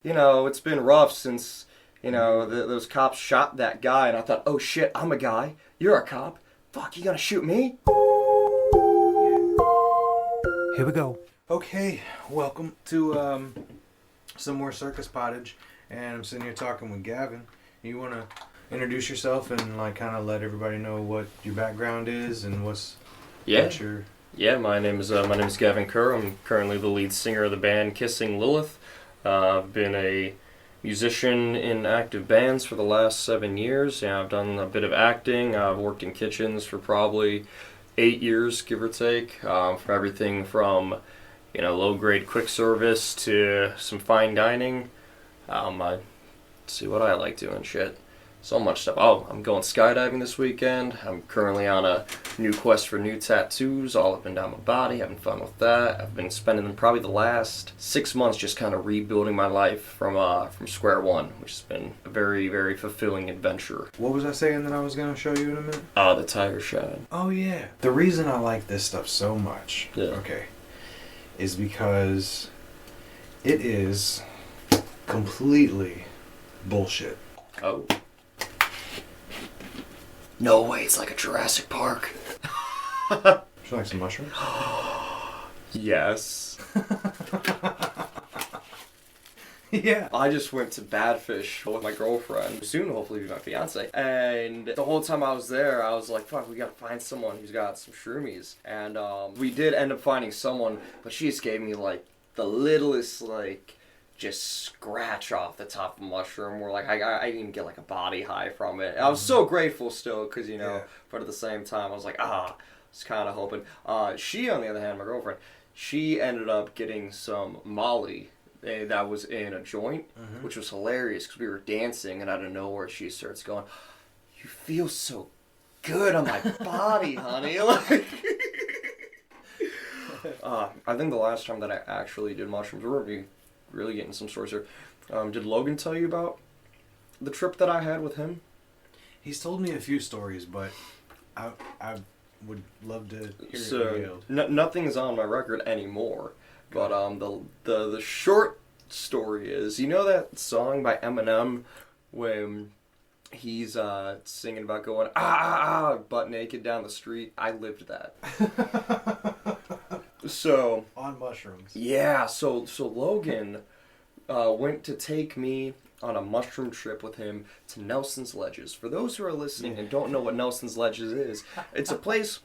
You know, it's been rough since, those cops shot that guy, and I thought, oh shit, I'm a guy. You're a cop. Fuck, you gonna shoot me? Here we go. Okay, welcome to some more Circus pottage, and I'm sitting here talking with Gavin. You want to introduce yourself and kind of let everybody know what your background is and what's your... Yeah, my name is Gavin Kerr. I'm currently the lead singer of the band Kissing Lilith. I've been a musician in active bands for the last 7 years. Yeah, I've done a bit of acting. I've worked in kitchens for probably 8 years, give or take, for everything from, low-grade quick service to some fine dining. I see what I like doing, shit. So much stuff. Oh, I'm going skydiving this weekend. I'm currently on a new quest for new tattoos all up and down my body, having fun with that. I've been spending probably the last 6 months just kind of rebuilding my life from square one, which has been a very, very fulfilling adventure. What was I saying that I was going to show you in a minute? The tire shine. Oh, yeah. The reason I like this stuff so much, is because it is completely bullshit. Oh. No way, it's like a Jurassic Park. Would you like some mushrooms? Yes. Yeah. I just went to Badfish with my girlfriend, soon hopefully be my fiance, and the whole time I was there, I was like, fuck, we gotta find someone who's got some shroomies, and we did end up finding someone, but she just gave me, the littlest, just scratch off the top of a mushroom where I didn't even get a body high from it. I was so grateful still because but at the same time I was like I was kind of hoping. She on the other hand, my girlfriend, she ended up getting some Molly that was in a joint, which was hilarious because we were dancing and out of nowhere she starts going, "You feel so good on my body, honey." I think the last time that I actually did mushrooms, we're really getting some stories here. Did Logan tell you about the trip that I had with him? He's told me a few stories, but I would love to hear it revealed. Nothing's on my record anymore. But the short story is, you know that song by Eminem when he's singing about going butt naked down the street? I lived that. So on mushrooms. Yeah, so Logan went to take me on a mushroom trip with him to Nelson's Ledges. For those who are listening and don't know what Nelson's Ledges is, it's a place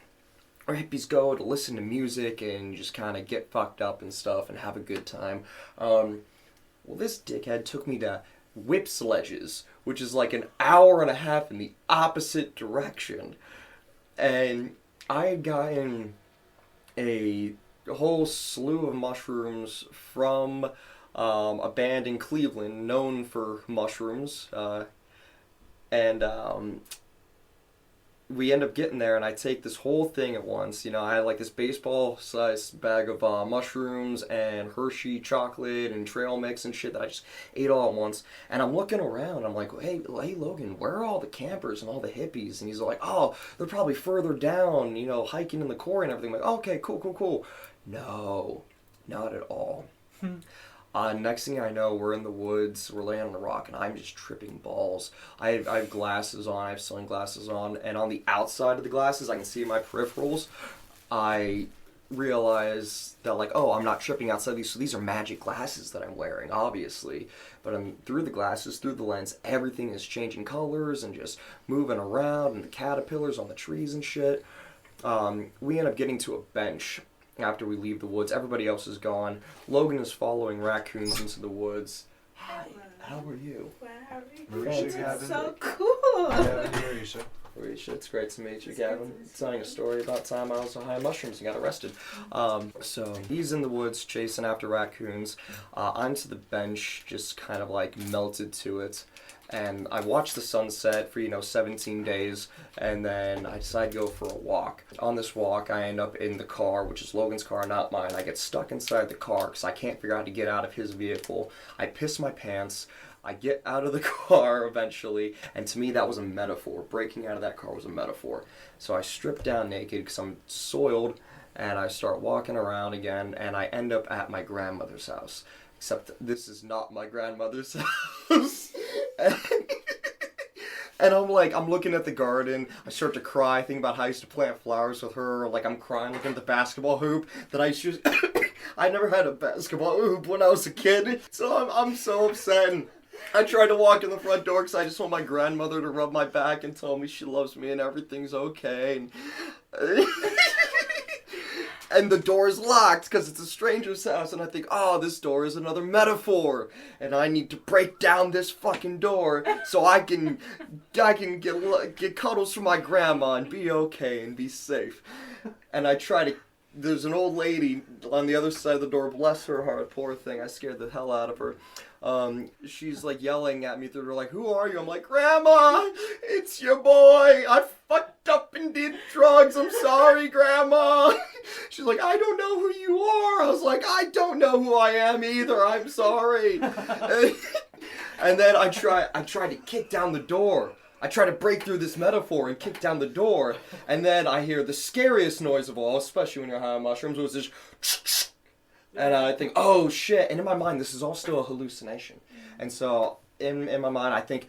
where hippies go to listen to music and just kind of get fucked up and stuff and have a good time. Well, this dickhead took me to Whip's Ledges, which is like an hour and a half in the opposite direction. And I had gotten a whole slew of mushrooms from a band in Cleveland known for mushrooms, and we end up getting there, and I take this whole thing at once. I had this baseball-sized bag of mushrooms and Hershey chocolate and trail mix and shit that I just ate all at once. And I'm looking around, I'm like, hey Logan, where are all the campers and all the hippies? And he's like, oh, they're probably further down, hiking in the quarry and everything. I'm like, okay, cool. No, not at all. Next thing I know, we're in the woods, we're laying on a rock, and I'm just tripping balls. I have glasses on, I have sunglasses on, and on the outside of the glasses, I can see my peripherals. I realize that, I'm not tripping outside these, so these are magic glasses that I'm wearing, obviously. But I'm through the glasses, through the lens, everything is changing colors and just moving around, and the caterpillars on the trees and shit. We end up getting to a bench after we leave the woods. Everybody else is gone. Logan is following raccoons into the woods. Hi, how are you? Wow, Myreecia, Gavin. So cool. Gavin, Myreecia. Myreecia, it's great to meet you, Gavin. Telling a story about time I was high on mushrooms and got arrested. So he's in the woods chasing after raccoons. I'm to the bench, just kind of melted to it. And I watched the sunset for, 17 days, and then I decide to go for a walk. On this walk, I end up in the car, which is Logan's car, not mine. I get stuck inside the car because I can't figure out how to get out of his vehicle. I piss my pants. I get out of the car eventually, and to me that was a metaphor. Breaking out of that car was a metaphor. So I strip down naked because I'm soiled, and I start walking around again, and I end up at my grandmother's house. except this is not my grandmother's house. And I'm looking at the garden. I start to cry, thinking about how I used to plant flowers with her. Like, I'm crying looking at the basketball hoop that I used to... I never had a basketball hoop when I was a kid. So I'm so upset. And I tried to walk in the front door because I just want my grandmother to rub my back and tell me she loves me and everything's okay. And... And the door is locked because it's a stranger's house, and I think, oh, this door is another metaphor, and I need to break down this fucking door so I can get cuddles from my grandma and be okay and be safe. And I try to. There's an old lady on the other side of the door. Bless her heart, poor thing. I scared the hell out of her. She's like yelling at me through the door, like, who are you? I'm like, Grandma, it's your boy. I fucked up and did drugs. I'm sorry, Grandma. She's like, I don't know who you are. I was like, I don't know who I am either. I'm sorry. And then I try to kick down the door. I try to break through this metaphor and kick down the door. And then I hear the scariest noise of all, especially when you're high on mushrooms, was this... And I think, oh shit. And in my mind, this is all still a hallucination. And so, in my mind, I think,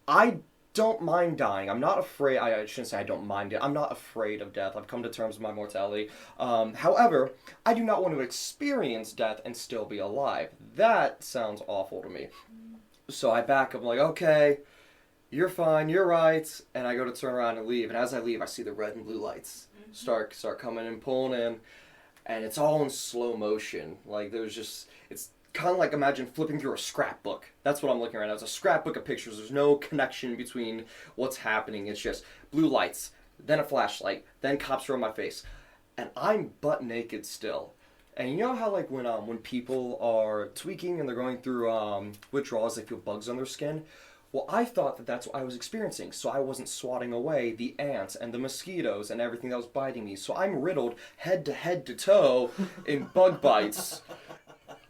I don't mind dying. I'm not afraid. I shouldn't say I don't mind it. I'm not afraid of death. I've come to terms with my mortality. However, I do not want to experience death and still be alive. That sounds awful to me. So I back up, I'm like, okay, you're fine, you're right. And I go to turn around and leave. And as I leave, I see the red and blue lights start coming and pulling in. And it's all in slow motion. Like, it's kind of like, imagine flipping through a scrapbook. That's what I'm looking at right now. It's a scrapbook of pictures. There's no connection between what's happening. It's just blue lights, then a flashlight, then cops are on my face. And I'm butt naked still. And you know how, like, when people are tweaking and they're going through withdrawals, they feel bugs on their skin? Well, I thought that that's what I was experiencing, so I wasn't swatting away the ants and the mosquitoes and everything that was biting me. So I'm riddled head to toe in bug bites.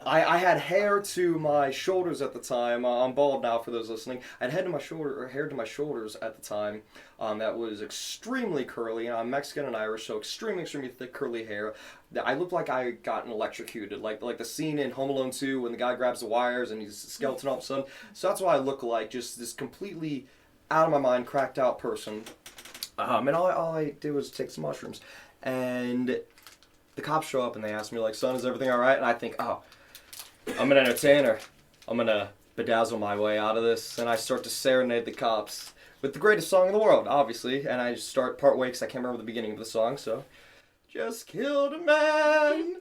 I had hair to my shoulders at the time. I'm bald now for those listening. I had hair to my shoulders at the time. That was extremely curly. I'm Mexican and Irish, so extremely thick curly hair. I looked like I had gotten electrocuted, like the scene in Home Alone 2 when the guy grabs the wires and he's a skeleton all of a sudden. So that's what I look like, just this completely out of my mind, cracked out person. And all I did was take some mushrooms. And the cops show up and they ask me, like, son, is everything all right? And I think, oh, I'm an entertainer. I'm going to bedazzle my way out of this. And I start to serenade the cops with the greatest song in the world, obviously. And I just start part way because I can't remember the beginning of the song, so... Just killed a man,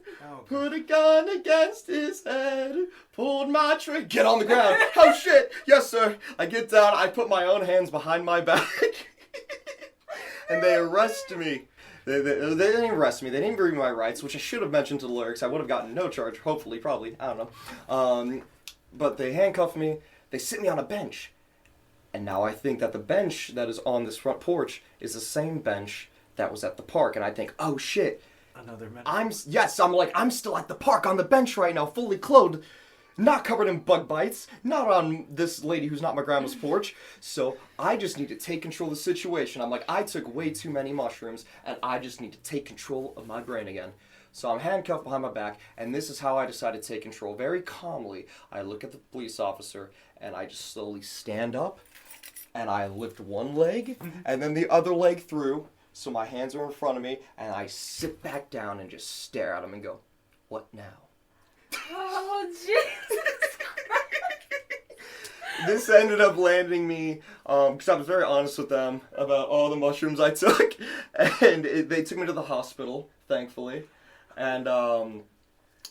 put a gun against his head, pulled my trigger, get on the ground. Oh shit, yes sir. I get down, I put my own hands behind my back, and they arrest me. They didn't arrest me, they didn't give me my rights, which I should have mentioned to the lyrics. I would have gotten no charge, hopefully, probably, I don't know. But they handcuff me, they sit me on a bench. And now I think that the bench that is on this front porch is the same bench that was at the park, and I think, oh shit, another metaphor. I'm still at the park on the bench right now, fully clothed, not covered in bug bites, not on this lady who's not my grandma's porch, so I just need to take control of the situation. I'm like, I took way too many mushrooms, and I just need to take control of my brain again. So I'm handcuffed behind my back, and this is how I decided to take control. Very calmly, I look at the police officer, and I just slowly stand up, and I lift one leg, and then the other leg through, so my hands are in front of me, and I sit back down and just stare at him and go, what now? Oh, Jesus Christ. This ended up landing me, because I was very honest with them about all the mushrooms I took, and they took me to the hospital, thankfully, and, so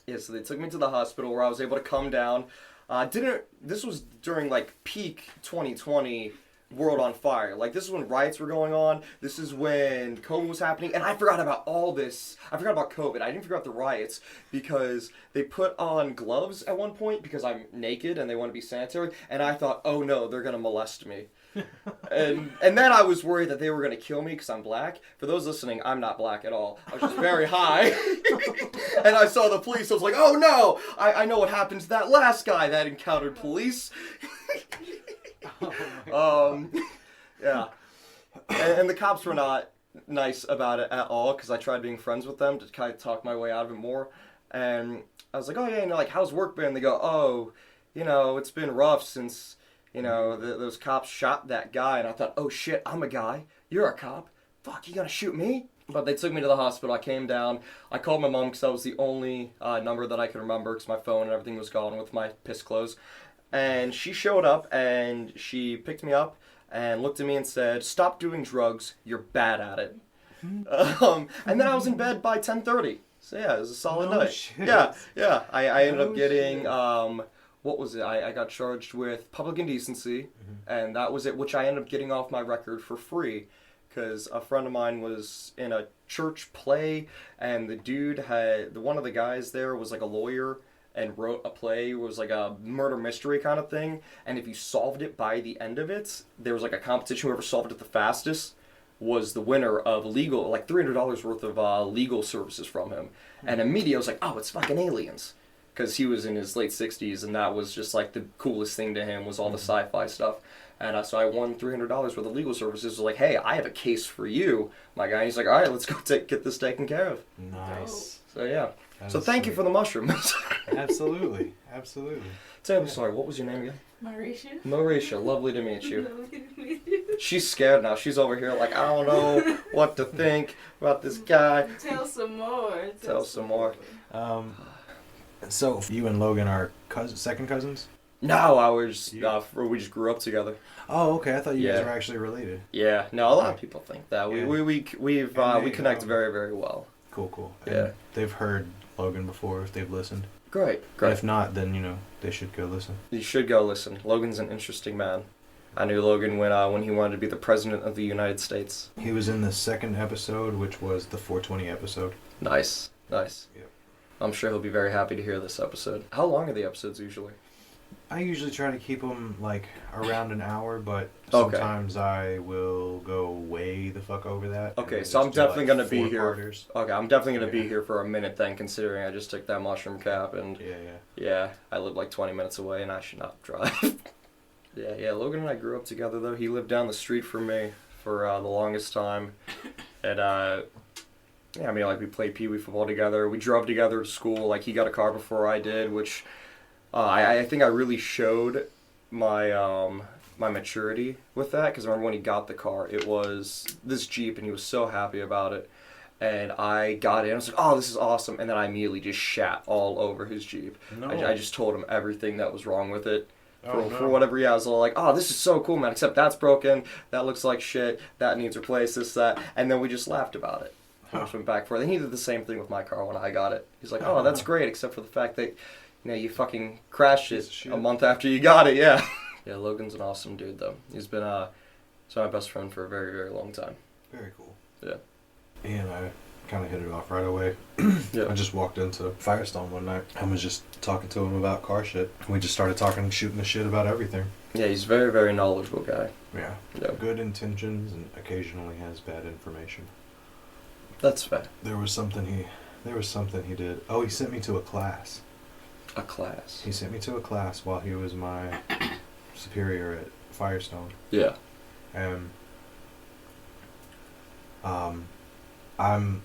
they took me to the hospital where I was able to come down. This was during, like, peak 2020 world on fire. Like, this is when riots were going on. This is when COVID was happening. And I forgot about all this. I forgot about COVID. I didn't forget about the riots because they put on gloves at one point because I'm naked and they want to be sanitary. And I thought, oh no, they're going to molest me. and then I was worried that they were going to kill me because I'm black. For those listening, I'm not black at all. I was just very high. And I saw the police. I was like, oh no, I know what happened to that last guy that encountered police. Yeah. And the cops were not nice about it at all because I tried being friends with them to kind of talk my way out of it more. And I was like, oh yeah, like, how's work been? They go, oh, it's been rough since, those cops shot that guy. And I thought, oh shit, I'm a guy. You're a cop. Fuck, you gonna shoot me? But they took me to the hospital. I came down. I called my mom because that was the only number that I could remember because my phone and everything was gone with my piss clothes. And she showed up and she picked me up and looked at me and said, stop doing drugs. You're bad at it. And then I was in bed by 10:30. So yeah, it was a solid night. Shit. Yeah. I ended up getting, what was it? I got charged with public indecency, and that was it, which I ended up getting off my record for free, because a friend of mine was in a church play, and the dude one of the guys there was like a lawyer, and wrote a play. It was like a murder mystery kind of thing, and if you solved it by the end of it, there was like a competition, whoever solved it the fastest was the winner of legal, like $300 worth of legal services from him. And immediately I was like, oh, it's fucking aliens. Because he was in his late 60s, and that was just like the coolest thing to him was all the sci-fi stuff. And so I won $300 worth of legal services. I was like, hey, I have a case for you, my guy. And he's like, all right, let's go get this taken care of. Nice. So yeah. So thank you for the mushrooms. Absolutely. I'm sorry, what was your name again? Myreecia. Myreecia, lovely to meet you. Lovely to meet you. She's scared now. She's over here like, I don't know what to think about this guy. Tell some more. Tell some more. So you and Logan are second cousins? No, we just grew up together. Oh, okay. I thought you guys were actually related. Yeah. No, a lot of people think that. Yeah. We connect very, very well. Cool. Yeah. And they've heard Logan before if they've listened. Great. If not, then they should go listen. You should go listen. Logan's an interesting man. I knew Logan when he wanted to be the president of the United States. He was in the second episode, which was the 420 episode. Nice. Yep. I'm sure he'll be very happy to hear this episode. How long are the episodes usually? I usually try to keep them like around an hour, but sometimes I will go way the fuck over that. Okay, so I'm definitely gonna be here. Okay, I'm definitely gonna be here for a minute then, considering I just took that mushroom cap and I live like 20 minutes away and I should not drive. Yeah. Logan and I grew up together though. He lived down the street from me for the longest time, and we played pee-wee football together. We drove together to school. Like he got a car before I did, which. I think I really showed my my maturity with that, because I remember when he got the car, it was this Jeep, and he was so happy about it. And I got in, I was like, oh, this is awesome. And then I immediately just shat all over his Jeep. No. I just told him everything that was wrong with it. For whatever, I was all like, oh, this is so cool, man, except that's broken, that looks like shit, that needs replaced, this, that. And then we just laughed about it. Just went back and forth. And he did the same thing with my car when I got it. He's like, oh, that's great, except for the fact that you fucking crashed it a month after you got it, yeah. Yeah, Logan's an awesome dude, though. He's been my best friend for a very, very long time. Very cool. Yeah. And I kind of hit it off right away. Yeah. I just walked into Firestone one night and was just talking to him about car shit. We just started shooting the shit about everything. Yeah, he's a very, very knowledgeable guy. Yeah. Good intentions and occasionally has bad information. That's fair. There was something he did. Oh, he sent me to a class. A class. He sent me to a class while he was my superior at Firestone. Yeah. And I'm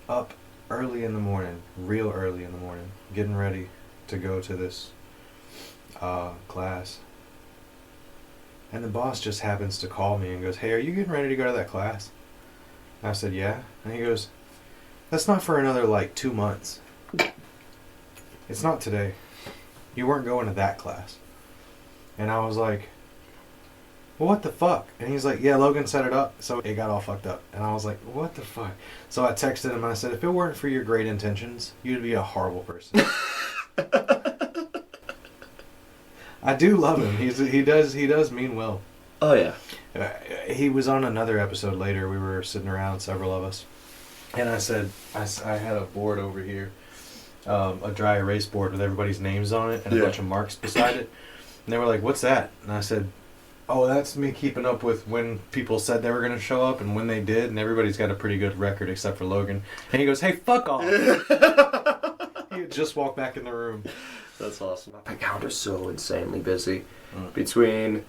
up early in the morning, real early in the morning, getting ready to go to this class. And the boss just happens to call me and goes, hey, are you getting ready to go to that class? And I said, yeah. And he goes, that's not for another 2 months. It's not today. You weren't going to that class. And I was like, well, what the fuck? And he's like, yeah, Logan set it up, so it got all fucked up. And I was like, what the fuck? So I texted him and I said, if it weren't for your great intentions, you'd be a horrible person. I do love him. He does mean well. Oh, yeah. He was on another episode later. We were sitting around, several of us. And I said, I had a board over here. A dry erase board with everybody's names on it and a bunch of marks beside it. And they were like, what's that? And I said, oh, that's me keeping up with when people said they were going to show up and when they did, and everybody's got a pretty good record except for Logan. And he goes, hey, fuck off. He had just walked back in the room. That's awesome. My calendar's so insanely busy. Between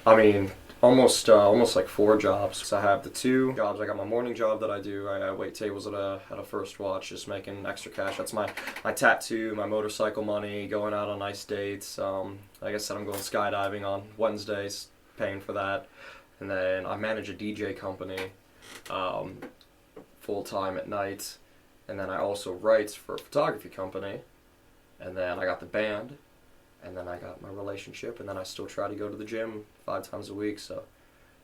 I mean, almost like 4 jobs. So I have the 2 jobs. I got my morning job that I do. I wait tables at a First Watch, just making extra cash. That's my tattoo, my motorcycle money, going out on nice dates. Like I said, I'm going skydiving on Wednesdays, paying for that. And then I manage a DJ company full time at night. And then I also write for a photography company. And then I got the band. And then I got my relationship. And then I still try to go to the gym 5 times a week. So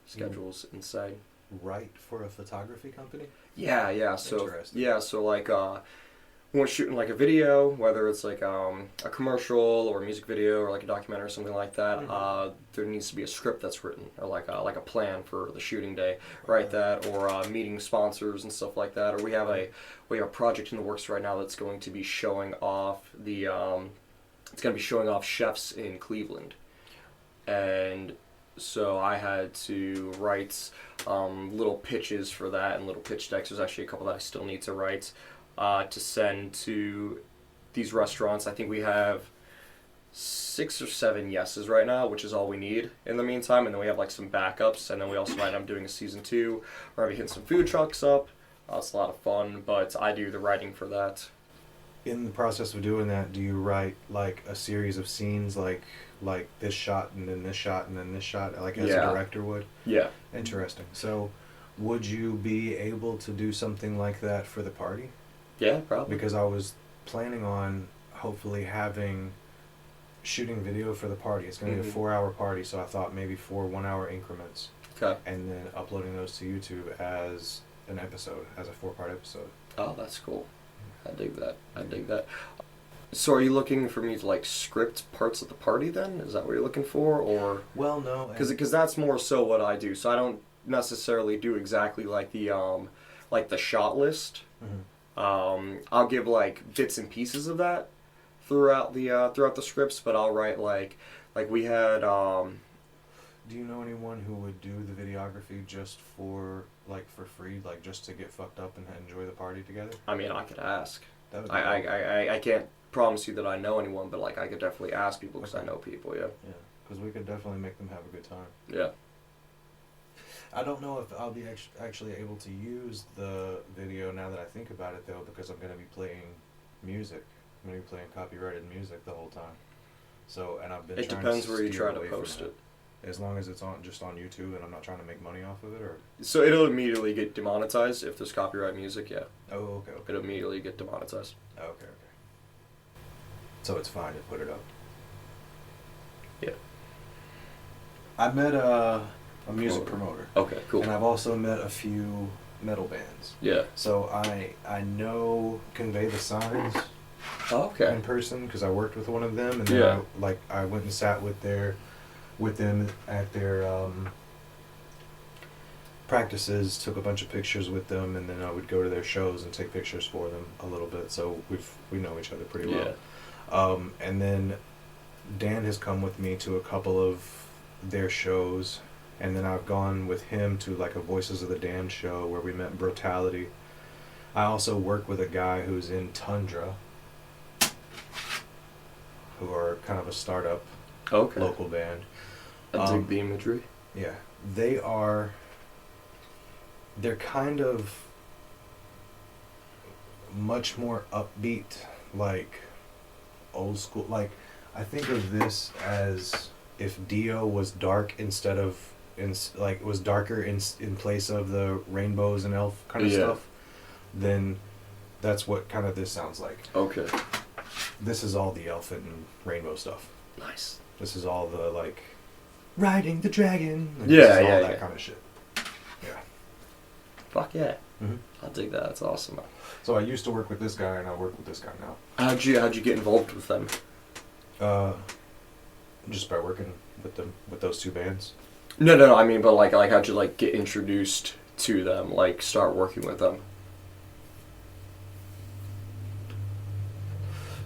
schedule's insane. Write for a photography company? Yeah. So Interesting. so like when we're shooting like a video, whether it's like a commercial or a music video or like a documentary or something like that, there needs to be a script that's written or like a plan for the shooting day, write that, or meeting sponsors and stuff like that. Or we have a project in the works right now that's going to be showing off it's going to be showing off chefs in Cleveland, and so I had to write little pitches for that and little pitch decks. There's actually a couple that I still need to write to send to these restaurants. I think we have 6 or 7 yeses right now, which is all we need in the meantime. And then we have like some backups, and then we also might end up doing a season 2. We're going to be hitting some food trucks up. It's a lot of fun, but I do the writing for that. In the process of doing that, do you write like a series of scenes, like this shot and then this shot and then this shot, like as a director would? Yeah. Interesting. So, would you be able to do something like that for the party? Yeah, probably. Because I was planning on hopefully shooting video for the party. It's going to be a 4-hour party, so I thought maybe 4 1-hour increments. Okay. And then uploading those to YouTube as an episode, as a 4-part episode. Oh, that's cool. I dig that. So are you looking for me to like script parts of the party then? Is that what you're looking for? Or well, no. Because that's more so what I do. So I don't necessarily do exactly like the shot list. I'll give like bits and pieces of that throughout the scripts, but I'll write like we had. Do you know anyone who would do the videography just for free, like just to get fucked up and enjoy the party together? I mean, I could ask. That would be I can't promise you that I know anyone, but like I could definitely ask people because I know people. Yeah. Yeah, because we could definitely make them have a good time. Yeah. I don't know if I'll be actually able to use the video now that I think about it though, because I'm going to be playing music. I'm going to be playing copyrighted music the whole time. So, and I've been. It trying depends to where you steer try to away from post that. it. As long as it's just on YouTube and I'm not trying to make money off of it, or. So it'll immediately get demonetized if there's copyright music. Yeah. Oh, okay. It'll immediately get demonetized. Okay. So it's fine to put it up. Yeah. I met a music promoter. Okay, cool. And I've also met a few metal bands. Yeah. So I know Convey the Signs in person because I worked with one of them, and then I went and sat with them at their practices, took a bunch of pictures with them, and then I would go to their shows and take pictures for them a little bit. So we know each other pretty well. Yeah. And then Dan has come with me to a couple of their shows, and then I've gone with him to like a Voices of the Damned show where we met Brutality. I also work with a guy who's in Tundra, who are kind of a startup local band. I dig the imagery. Yeah. They're kind of much more upbeat, like old school. Like, I think of this as if Dio was dark instead of was darker in place of the rainbows and elf kind of stuff. Then that's what kind of this sounds like. Okay. This is all the elf and rainbow stuff. Nice. This is all the like riding the dragon. Like, that kind of shit. Yeah. Fuck yeah. Mm-hmm. I'll dig that. That's awesome. So I used to work with this guy, and I work with this guy now. How'd you get involved with them? Just by working with them, with those 2 bands. No. I mean, but like how'd you like get introduced to them? Like start working with them?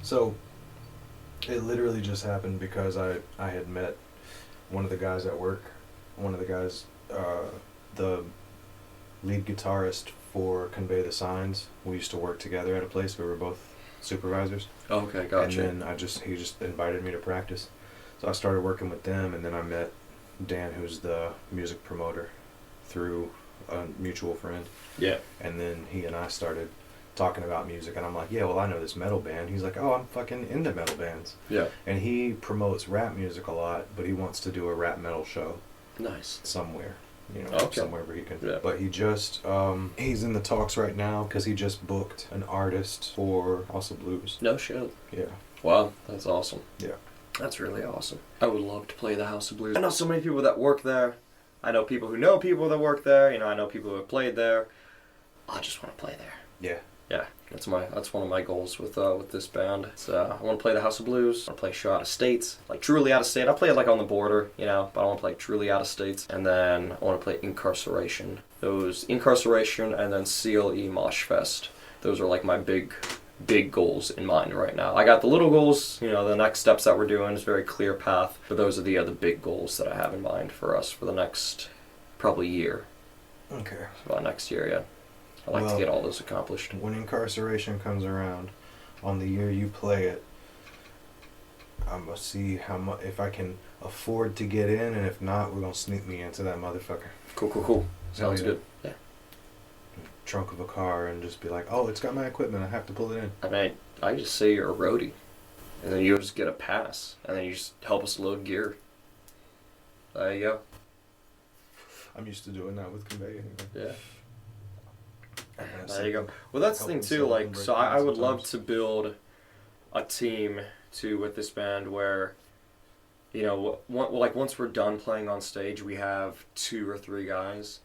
So, it literally just happened because I had met one of the guys at work, the lead guitarist for Convey the Signs. We used to work together at a place. We were both supervisors. Okay, gotcha. And then he just invited me to practice. So I started working with them, and then I met Dan, who's the music promoter, through a mutual friend. Yeah. And then he and I started talking about music, and I'm like, yeah, well, I know this metal band. He's like, oh, I'm fucking into metal bands. Yeah. And he promotes rap music a lot, but he wants to do a rap metal show. Nice. Somewhere. Okay. Somewhere where he can. Yeah. But he just, he's in the talks right now because he just booked an artist for House of Blues. No shit. Yeah. Wow, that's awesome. Yeah. That's really awesome. I would love to play the House of Blues. I know so many people that work there. I know people who know people that work there. I know people who have played there. I just want to play there. Yeah. Yeah, that's one of my goals with this band. I want to play the House of Blues. I want to play show out of states, like truly out of state. I play like on the border, but I want to play truly out of states. And then I want to play Incarceration. Those Incarceration and then CLE Mosh Fest. Those are like my big goals in mind right now. I got the little goals, the next steps that we're doing is very clear path. But those are the other big goals that I have in mind for us for the next probably year. Okay. About next year, yeah. I like to get all those accomplished. When Incarceration comes around, on the year you play it, I'm gonna see how much if I can afford to get in, and if not, we're gonna sneak me into that motherfucker. Cool. Sounds good. Yeah. Trunk of a car and just be like, oh, it's got my equipment. I have to pull it in. I mean, I just say you're a roadie, and then you just get a pass, and then you just help us load gear. There you go. I'm used to doing that with convey anyway. Yeah. There you go. Well, that's the thing too. Like, so I would love to build a team too with this band where, once we're done playing on stage, we have 2 or 3 guys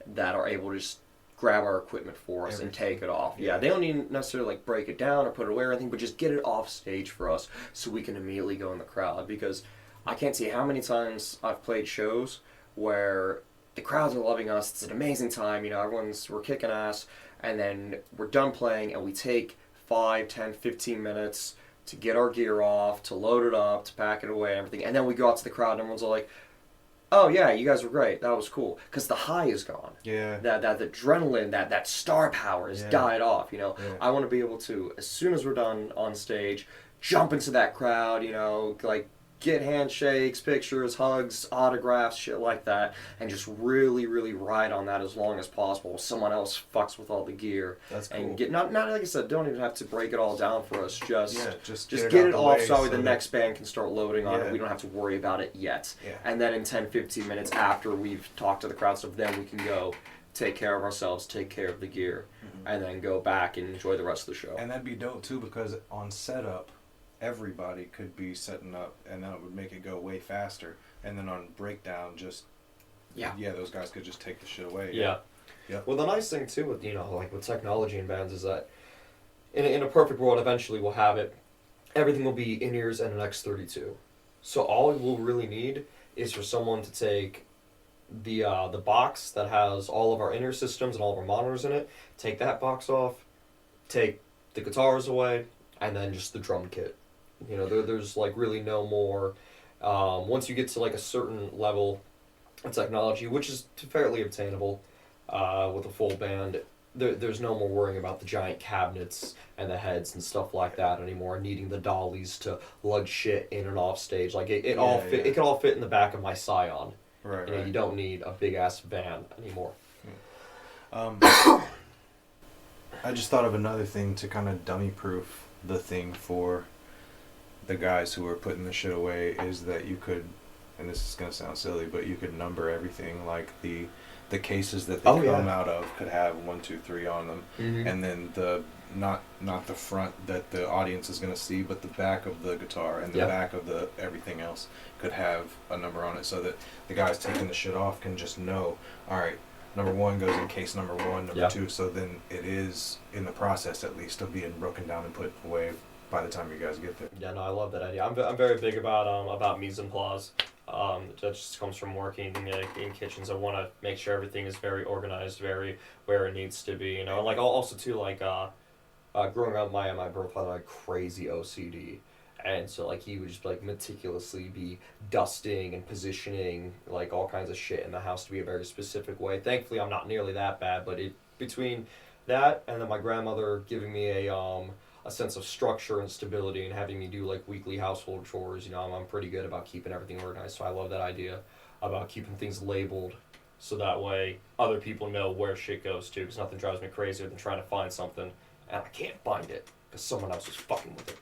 that are able to just grab our equipment for us and take it off. Yeah, they don't need necessarily like break it down or put it away or anything, but just get it off stage for us so we can immediately go in the crowd. Because I can't see how many times I've played shows where the crowds are loving us. It's an amazing time. We're kicking ass, and then we're done playing, and we take 5, 10, 15 minutes to get our gear off, to load it up, to pack it away, and everything, and then we go out to the crowd, and everyone's like, "Oh yeah, you guys were great. That was cool." Because the high is gone. Yeah. That adrenaline, that star power has died off. Yeah. I want to be able to, as soon as we're done on stage, jump into that crowd. Like, get handshakes, pictures, hugs, autographs, shit like that, and just really, really ride on that as long as possible. Someone else fucks with all the gear. That's cool. And get not like I said, don't even have to break it all down for us. Just get it off so the next band can start loading on it. We don't have to worry about it yet. Yeah. And then in 10, 15 minutes after we've talked to the crowd stuff, then we can go take care of ourselves, take care of the gear, and then go back and enjoy the rest of the show. And that'd be dope too, because on setup, everybody could be setting up, and that would make it go way faster. And then on breakdown, those guys could just take the shit away. Yeah. Well, the nice thing too with with technology in bands is that in a perfect world, eventually we'll have it. Everything will be in-ears and an X32. So all we'll really need is for someone to take the box that has all of our in-ear systems and all of our monitors in it, take that box off, take the guitars away, and then just the drum kit. There's like really no more. Once you get to like a certain level of technology, which is fairly obtainable with a full band, there's no more worrying about the giant cabinets and the heads and stuff like that anymore. Needing the dollies to lug shit in and off stage, like it can all fit in the back of my Scion. Right. You don't need a big ass van anymore. I just thought of another thing to kind of dummy proof the thing for the guys who are putting the shit away, is that you could, and this is going to sound silly, but you could number everything. Like the cases that they come out of could have 1, 2, 3 on them, and then the not the front that the audience is going to see, but the back of the guitar and the back of the everything else could have a number on it, so that the guys taking the shit off can just know, all right, number 1 goes in case number 1, number 2, so then it is in the process at least of being broken down and put away by the time you guys get there. Yeah, no, I love that idea. I'm very big about mise en place. That just comes from working in kitchens. I want to make sure everything is very organized, very where it needs to be. And like also too, like growing up, my brother had like crazy OCD. And so, like, he would just, like, meticulously be dusting and positioning, like, all kinds of shit in the house to be a very specific way. Thankfully, I'm not nearly that bad, but between that and then my grandmother giving me a a sense of structure and stability, and having me do like weekly household chores. I'm pretty good about keeping everything organized, so I love that idea about keeping things labeled, so that way other people know where shit goes to. Because nothing drives me crazier than trying to find something and I can't find it because someone else is fucking with it.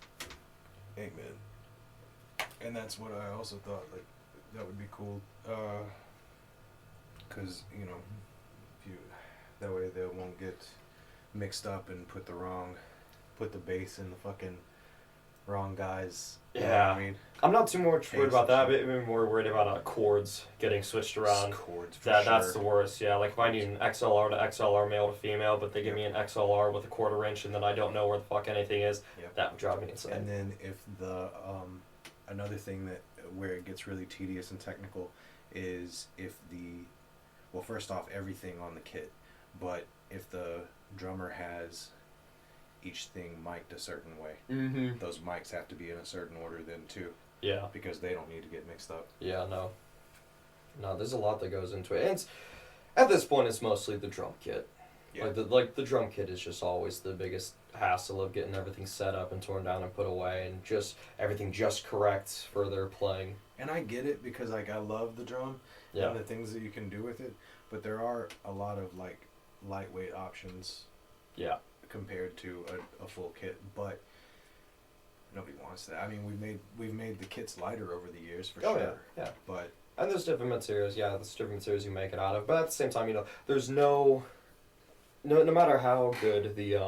Amen. And that's what I also thought, like, that would be cool. Because, that way they won't get mixed up and put the bass in the fucking wrong guys. Yeah. You know what I mean? I'm not too much worried about that. I'm more worried about chords getting switched around. Chords, for That's the worst, yeah. Like if I need an XLR to XLR, male to female, but they give me an XLR with a 1/4 inch and then I don't know where the fuck anything is, that would drive me insane. And then if the, another thing where it gets really tedious and technical is if first off, everything on the kit, but if the drummer has each thing mic'd a certain way, those mics have to be in a certain order then too. Yeah. Because they don't need to get mixed up. Yeah, no, there's a lot that goes into it. And at this point, it's mostly the drum kit. Yeah. The drum kit is just always the biggest hassle of getting everything set up and torn down and put away, and just everything just correct for their playing. And I get it because I love the drum and the things that you can do with it, but there are a lot of lightweight options. Yeah. Compared to a full kit, but nobody wants that. I mean, we've made the kits lighter over the years for sure. Yeah. And there's different materials. Yeah, there's different materials you make it out of. But at the same time, there's no matter how good the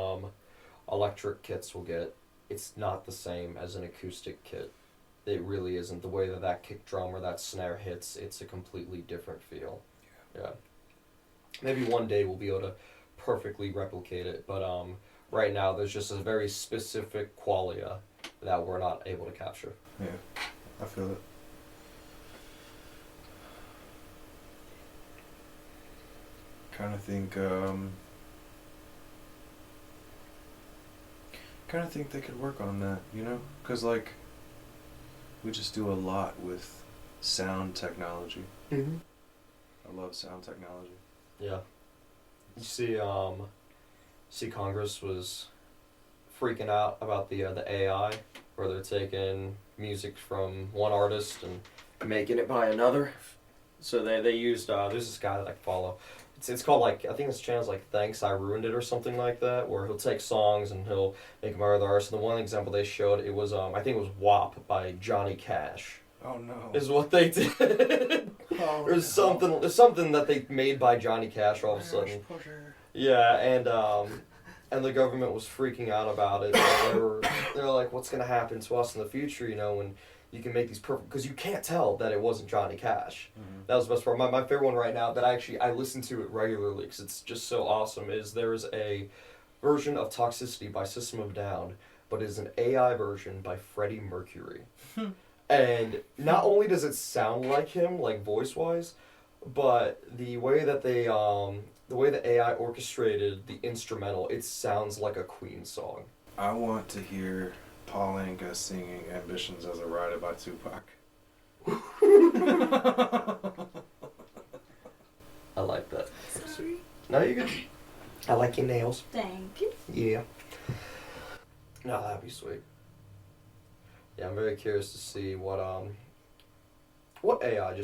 electric kits will get, it's not the same as an acoustic kit. It really isn't. The way that kick drum or that snare hits, it's a completely different feel. Yeah. Maybe one day we'll be able to perfectly replicate it, but right now there's just a very specific qualia that we're not able to capture. Yeah, I feel it. Kind of think they could work on that, because we just do a lot with sound technology. I love sound technology. Yeah. You see Congress was freaking out about the AI, where they're taking music from one artist and making it by another. So they used, there's this guy that I follow. It's called, I think his channel's Thanks, I Ruined It or something like that, where he'll take songs and he'll make them by other artists. And the one example they showed, it was, I think it was WAP by Johnny Cash. Oh no. Is what they did. There's something that they made by Johnny Cash all of a sudden. Yeah, and the government was freaking out about it. They're like, what's gonna happen to us in the future, when you can make these perfect, because you can't tell that it wasn't Johnny Cash. That was the best part. My favorite one right now that I listen to it regularly because it's just so awesome is there's a version of Toxicity by System of a Down, but it's an AI version by Freddie Mercury. And not only does it sound like him, voice-wise, but the way that the AI orchestrated the instrumental, it sounds like a Queen song. I want to hear Paul Anka singing Ambitions as a Rider by Tupac. I like that. Sorry. No, you're good. I like your nails. Thank you. Yeah. No, that'd be sweet. Yeah, I'm very curious to see what AI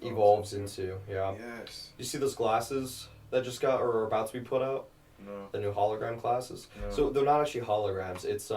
evolves into. Yeah. Yes. You see those glasses that just got or are about to be put out? No. The new hologram glasses. No. So they're not actually holograms. It's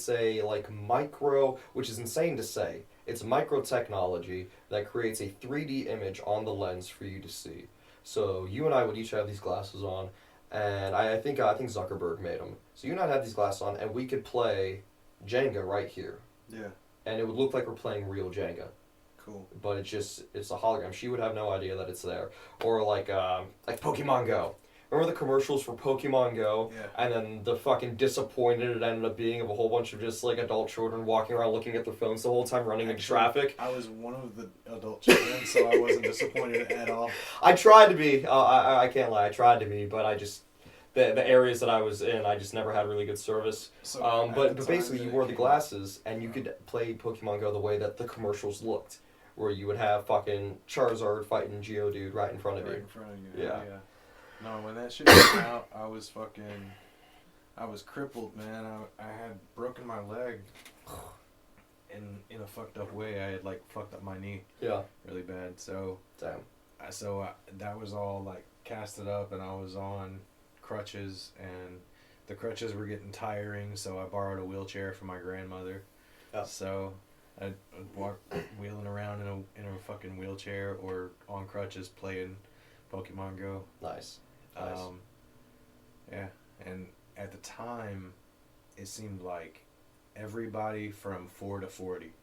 a micro, which is insane to say. It's micro technology that creates a 3D image on the lens for you to see. So you and I would each have these glasses on, and I think Zuckerberg made them. So you and I have these glasses on, and we could play Jenga right here. Yeah. And it would look like we're playing real Jenga. Cool. But it's a hologram. She would have no idea that it's there. Or like Pokemon Go. Remember the commercials for Pokemon Go? Yeah. And then the fucking disappointed it ended up being of a whole bunch of just adult children walking around looking at their phones the whole time, running into traffic. I was one of the adult children, so I wasn't disappointed at all. I tried to be. I can't lie. I tried to be, but I just the areas that I was in, I just never had really good service. So but basically, you wore the glasses and you could play Pokemon Go the way that the commercials looked, where you would have fucking Charizard fighting Geodude right in front of you. Right in front of you. Yeah. No, when that shit came out, I was fucking I was crippled, man. I had broken my leg in a fucked up way. I had like fucked up my knee. Yeah. Really bad. So Damn. That was all like casted up, and I was on crutches, and the crutches were getting tiring. So I borrowed a wheelchair from my grandmother. Yeah. So I walk wheeling around in a fucking wheelchair or on crutches playing Pokemon Go. Nice. Yeah, and at the time, it seemed like everybody from 4 to 40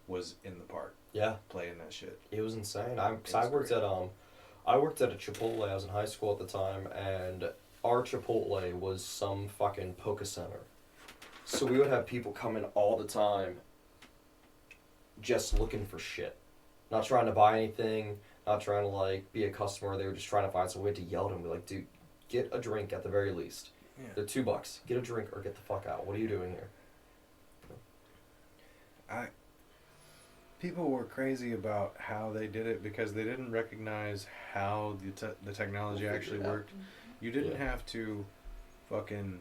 was in the park. Yeah. Playing that shit. It was insane. I worked at a Chipotle. I was in high school at the time, and our Chipotle was some fucking Poke Center. So we would have people come in all the time, just looking for shit, not trying to buy anything, not trying to like be a customer. They were just trying to find some way to yell at them. Be like, dude, get a drink at the very least. Yeah. They're $2. Get a drink or get the fuck out. What are you doing here? People were crazy about how they did it because they didn't recognize how the technology actually worked. You didn't have to fucking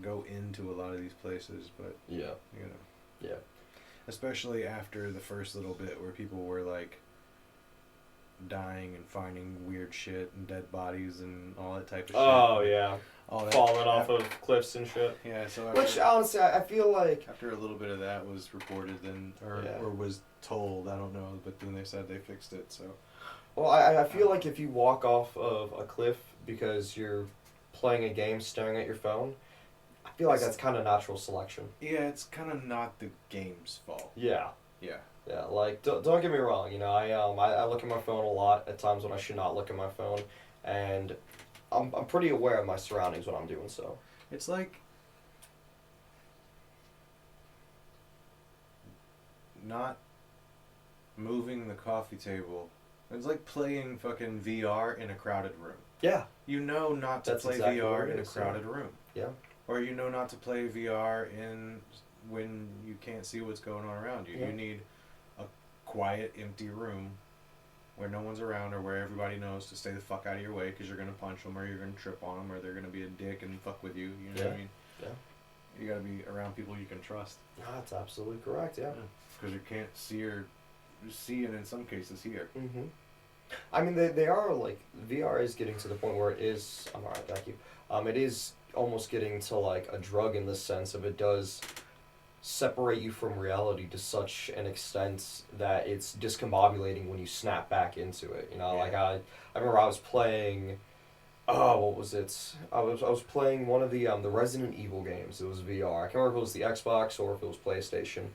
go into a lot of these places, but Yeah. you know. Yeah. Especially after the first little bit where people were like dying and finding weird shit and dead bodies and all that type of shit. Oh yeah. All that Falling off of cliffs and shit. Yeah, so Which honestly, I feel like after a little bit of that was reported, or was told, I don't know, but then they said they fixed it. So, well, I feel like if you walk off of a cliff because you're playing a game, staring at your phone, I feel like that's kind of natural selection. Yeah, it's kind of not the game's fault. Yeah. Yeah. Yeah, like don't get me wrong. You know, I look at my phone a lot at times when I should not look at my phone, and I'm pretty aware of my surroundings when I'm doing so. It's like not moving the coffee table. It's like playing fucking VR in a crowded room. Yeah. You know not to That's play exactly VR what it in a is, crowded room. Yeah. Or you know not to play VR when you can't see what's going on around you. Yeah. You need a quiet, empty room where no one's around or where everybody knows to stay the fuck out of your way because you're going to punch them or you're going to trip on them or they're going to be a dick and fuck with you. You know what I mean? Yeah. You got to be around people you can trust. No, that's absolutely correct, yeah. Because you can't see and in some cases hear. Mm-hmm. I mean, they are, like, VR is getting to the point where it is, I'm alright, thank you, it is almost getting to, like, a drug in the sense of it does separate you from reality to such an extent that it's discombobulating when you snap back into it, you know, like, I remember I was playing, what was it, I was playing one of the Resident Evil games. It was VR, I can't remember if it was the Xbox or if it was PlayStation.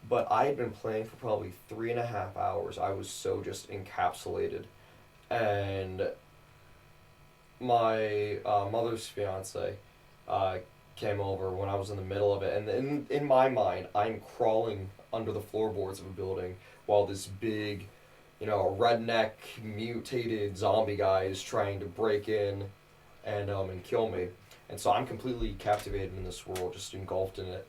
But I had been playing for probably 3.5 hours. I was so just encapsulated. And my mother's fiance came over when I was in the middle of it. And in my mind, I'm crawling under the floorboards of a building while this big, redneck, mutated zombie guy is trying to break in and kill me. And so I'm completely captivated in this world, just engulfed in it.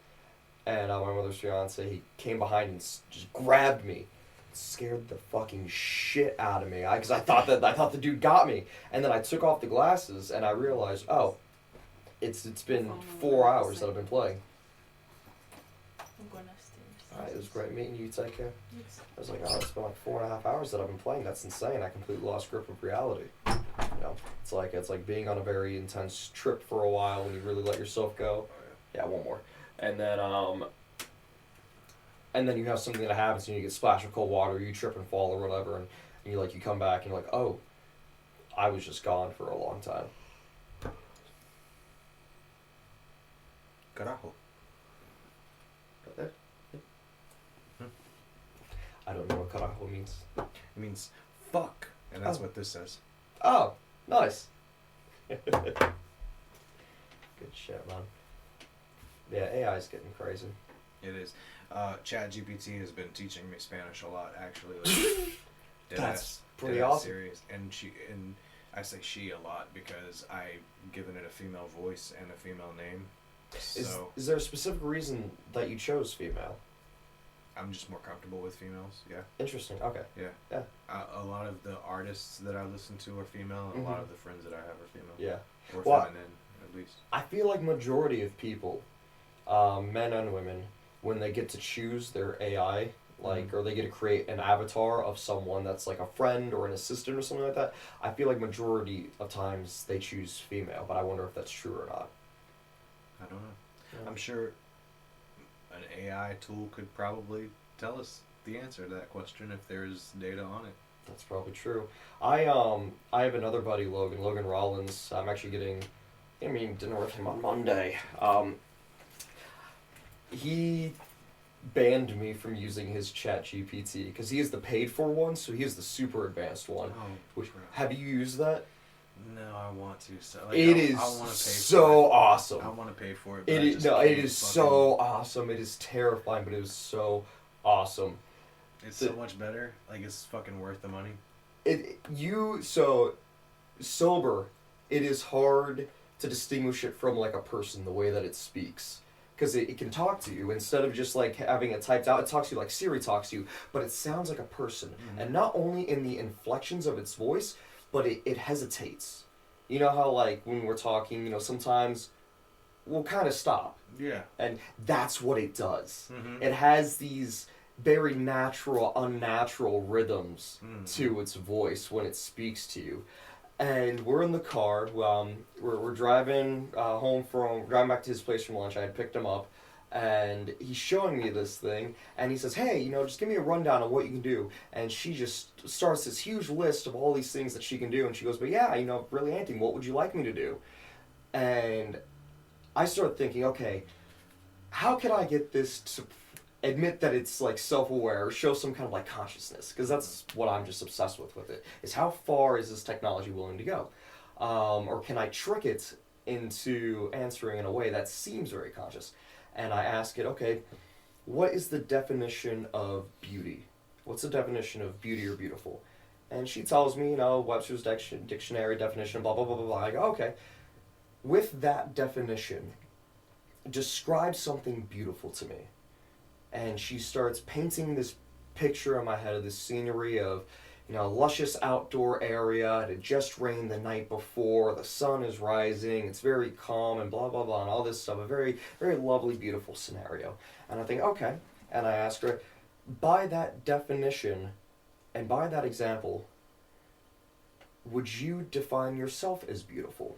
And my mother's fiance, he came behind and just grabbed me, scared the fucking shit out of me. Because I thought the dude got me. And then I took off the glasses and I realized, it's been 4 hours that I've been playing. I'm going upstairs. Alright, it was great meeting you. Take care. Yes. I was like, it's been like 4.5 hours that I've been playing. That's insane. I completely lost grip of reality. It's like being on a very intense trip for a while when you really let yourself go. Yeah, one more. And then you have something that happens and you get splashed with cold water, or you trip and fall or whatever, and you come back and you're like, oh, I was just gone for a long time. Carajo. Right there? Yeah. I don't know what carajo means. It means fuck, and that's Oh. what this says. Oh, nice. Good shit, man. Yeah, AI is getting crazy. It is. ChatGPT has been teaching me Spanish a lot, actually. Like, That's pretty dead awesome. Serious. And I say she a lot because I've given it a female voice and a female name. So Is there a specific reason that you chose female? I'm just more comfortable with females. Yeah. Interesting. Okay. Yeah. Yeah. A lot of the artists that I listen to are female, and a lot of the friends that I have are female. Yeah. Or Well, feminine. at least. I feel like majority of people, men and women, when they get to choose their AI, like, or they get to create an avatar of someone that's like a friend or an assistant or something like that, I feel like majority of times they choose female, but I wonder if that's true or not. I don't know. Yeah. I'm sure an AI tool could probably tell us the answer to that question if there's data on it. That's probably true. I have another buddy, Logan Rollins. I'm actually getting dinner with him on Monday. He banned me from using his Chat GPT because he is the paid for one, so he is the super advanced one. Oh, Which, have you used that? No, I want to. So like, It is I want to pay so for it. awesome. I want to pay for it. It is so awesome. It is terrifying, but it is so awesome. It's so much better. Like, it's fucking worth the money. Sober, it is hard to distinguish it from like a person, the way that it speaks. Because it can talk to you instead of just like having it typed out. It talks to you like Siri talks to you, but it sounds like a person. Mm-hmm. And not only in the inflections of its voice, but it hesitates. You know how like when we're talking, sometimes we'll kind of stop. Yeah. And that's what it does. Mm-hmm. It has these very natural, unnatural rhythms to its voice when it speaks to you. And we're in the car. We're driving driving back to his place from lunch. I had picked him up, and he's showing me this thing. And he says, "Hey, just give me a rundown of what you can do." And she just starts this huge list of all these things that she can do. And she goes, "But yeah, really anything. What would you like me to do?" And I started thinking, okay, how can I get this to admit that it's like self-aware or show some kind of like consciousness, because that's what I'm just obsessed with it, is how far is this technology willing to go, or can I trick it into answering in a way that seems very conscious? And I ask it, okay, what is the definition of beauty? What's the definition of beauty or beautiful? And she tells me, Webster's dictionary definition, blah blah blah blah blah. I go, okay, with that definition, describe something beautiful to me. And she starts painting this picture in my head of this scenery of, luscious outdoor area. It had just rained the night before. The sun is rising. It's very calm and blah, blah, blah, and all this stuff. A very, very lovely, beautiful scenario. And I think, okay. And I ask her, by that definition and by that example, would you define yourself as beautiful?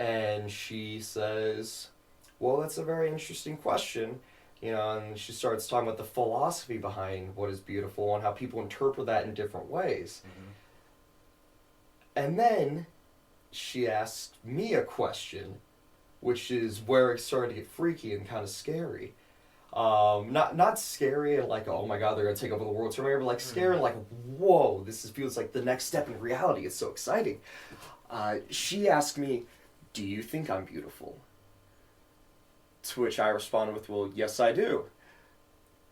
And she says, well, that's a very interesting question. And she starts talking about the philosophy behind what is beautiful and how people interpret that in different ways. Mm-hmm. And then she asked me a question, which is where it started to get freaky and kind of scary. Not scary and like, oh my god, they're going to take over the world, but like scary and like, whoa, feels like the next step in reality. It's so exciting. She asked me, do you think I'm beautiful? To which I responded with, well, yes, I do.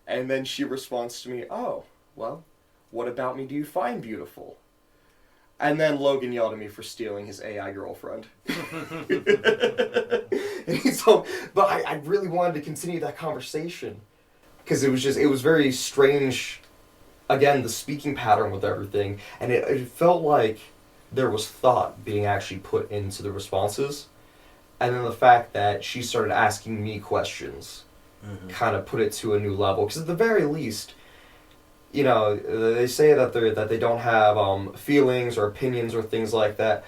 And then she responds to me, oh, well, what about me do you find beautiful? And then Logan yelled at me for stealing his AI girlfriend. But I really wanted to continue that conversation. Because it was very strange, again, the speaking pattern with everything. And it felt like there was thought being actually put into the responses. And then the fact that she started asking me questions kind of put it to a new level. Because at the very least, they say that they don't have feelings or opinions or things like that.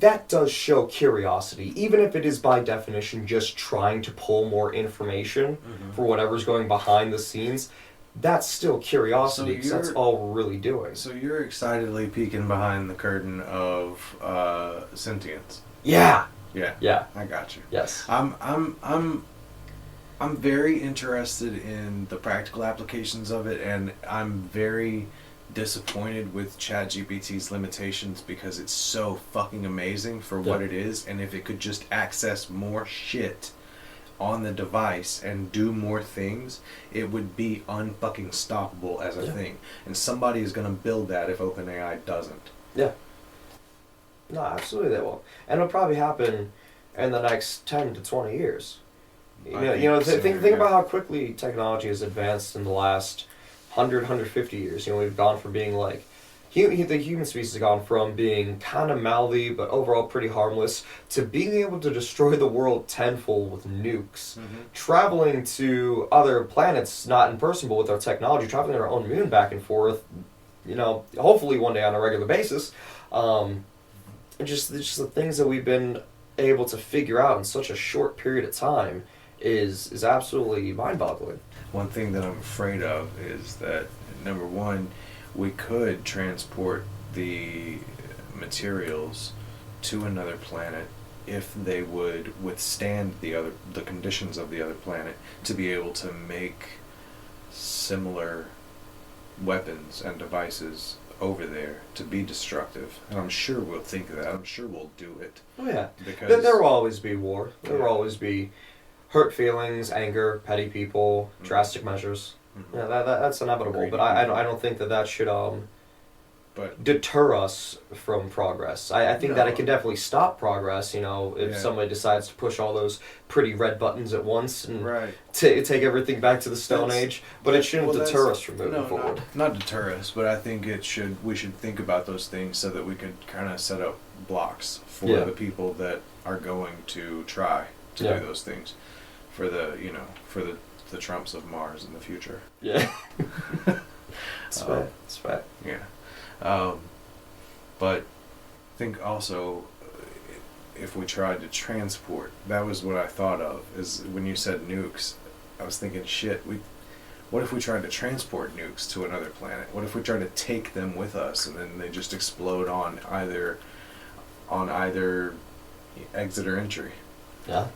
That does show curiosity, even if it is by definition just trying to pull more information for whatever's going behind the scenes. That's still curiosity, because that's all we're really doing. So you're excitedly peeking behind the curtain of sentience. Yeah. Yeah, I got you. Yes. I'm very interested in the practical applications of it, and I'm very disappointed with ChatGPT's limitations because it's so fucking amazing for what it is, and if it could just access more shit on the device and do more things, it would be unfucking stoppable as a thing. And somebody is going to build that if OpenAI doesn't. Yeah. No, absolutely they will. And it'll probably happen in the next 10 to 20 years. Think about how quickly technology has advanced in the last 100, 150 years. We've gone from being like the human species has gone from being kind of mouthy but overall pretty harmless to being able to destroy the world tenfold with nukes, traveling to other planets, not in person but with our technology, traveling our own moon back and forth, hopefully one day on a regular basis. Just the things that we've been able to figure out in such a short period of time is absolutely mind-boggling. One thing that I'm afraid of is that, number one, we could transport the materials to another planet if they would withstand the conditions of the other planet to be able to make similar weapons and devices over there to be destructive. And I'm sure we'll think of that. I'm sure we'll do it. Oh yeah. Because there will always be war. There will always be hurt feelings, anger, petty people, drastic measures. Yeah, that's inevitable. Agreed. But I don't think that should deter us from progress. I think that it can definitely stop progress. If somebody decides to push all those pretty red buttons at once and take everything back to the Stone Age. But it shouldn't deter us from moving forward. Not deter us, but I think we should think about those things so that we could kind of set up blocks for the people that are going to try to do those things, for the Trumps of Mars in the future. Yeah. That's right. That's right. Yeah. But I think also, if we tried to transport, that was what I thought of, is when you said nukes, I was thinking, what if we tried to transport nukes to another planet? What if we tried to take them with us and then they just explode on either exit or entry? Yeah.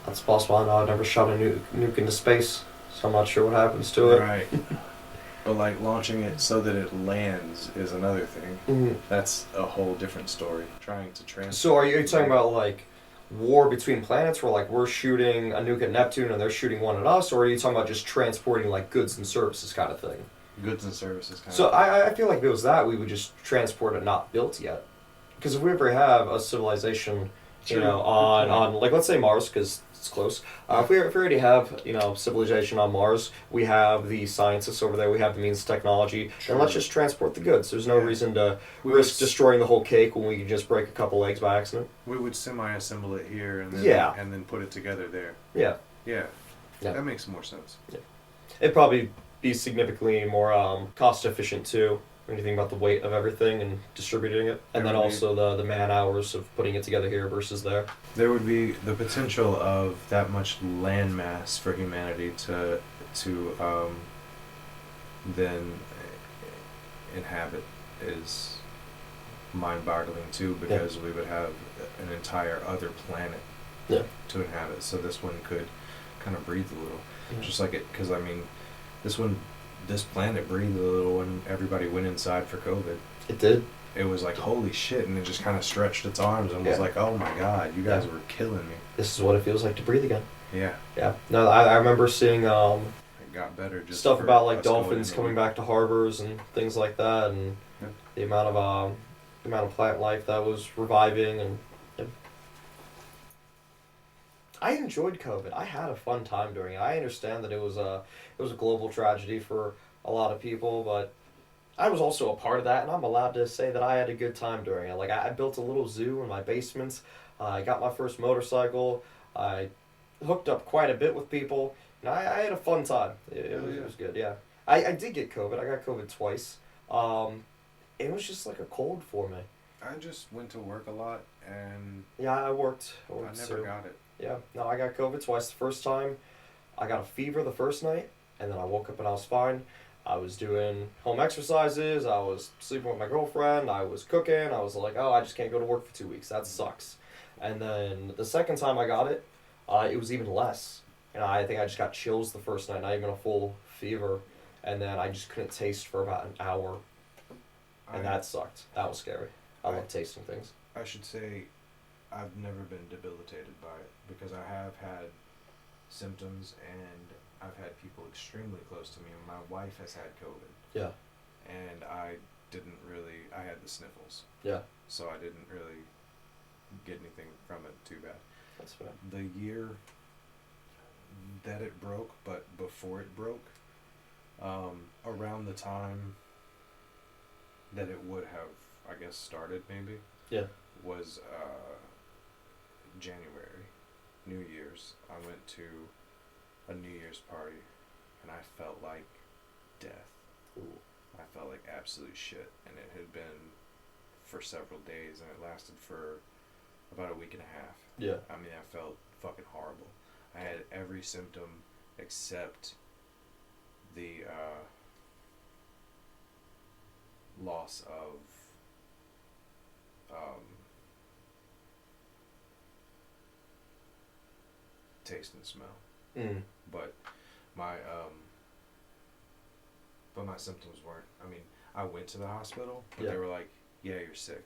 That's possible. I know I've never shot a nuke into space, so I'm not sure what happens to it. Right. But launching it so that it lands is another thing. That's a whole different story. Trying to transport. So are you talking about war between planets, where we're shooting a nuke at Neptune and they're shooting one at us, or are you talking about just transporting goods and services kind of thing? Goods and services kind so of thing. I feel like if it was that, we would just transport it not built yet. Because if we ever have a civilization, on let's say Mars, because it's close. If we already have civilization on Mars, we have the scientists over there, we have the means of technology, then let's just transport the goods. There's no reason to risk destroying the whole cake when we can just break a couple eggs by accident. We would semi-assemble it here and then and then put it together there. Yeah. That makes more sense. Yeah. It'd probably be significantly more cost efficient too. When you think about the weight of everything and distributing it, and then also the man hours of putting it together here versus there. There would be the potential of that much land mass for humanity to then inhabit is mind-boggling too, because we would have an entire other planet to inhabit. So this one could kind of breathe a little, just like it, because this planet breathed a little when everybody went inside for COVID. It did. It was like, holy shit, and it just kind of stretched its arms and was like, oh my god, you guys were killing me. This is what it feels like to breathe again. Yeah. Yeah. No, I remember seeing it got better. Just stuff about dolphins coming back to harbors and things like that, and the amount of plant life that was reviving, and I enjoyed COVID. I had a fun time during it. I understand that it was a global tragedy for a lot of people, but I was also a part of that, and I'm allowed to say that I had a good time during it. I built a little zoo in my basement. I got my first motorcycle. I hooked up quite a bit with people. And I had a fun time. It was good, yeah. I did get COVID. I got COVID twice. It was just like a cold for me. I just went to work a lot, and yeah, I worked I never got it. Yeah, no, I got COVID twice. The first time, I got a fever the first night, and then I woke up and I was fine. I was doing home exercises, I was sleeping with my girlfriend, I was cooking, I was like, I just can't go to work for 2 weeks, that sucks. And then the second time I got it, it was even less. And I think I just got chills the first night, not even a full fever. And then I just couldn't taste for about an hour. And that sucked. That was scary. I love tasting things. I should say I've never been debilitated by it, because I have had symptoms, and I've had people extremely close to me. My wife has had COVID. Yeah. And I had the sniffles. Yeah. So I didn't really get anything from it too bad. That's fair. The year that it broke, but before it broke, around the time that it would have, I guess, started maybe. Yeah. Was January, New Year's. I went to a New Year's party, and I felt like death. Ooh. I felt like absolute shit, and it had been for several days, and it lasted for about a week and a half. Yeah. I mean, I felt fucking horrible. I had every symptom except the loss of taste and smell. Mm. But my symptoms weren't. I mean, I went to the hospital, but they were like, "Yeah, you're sick.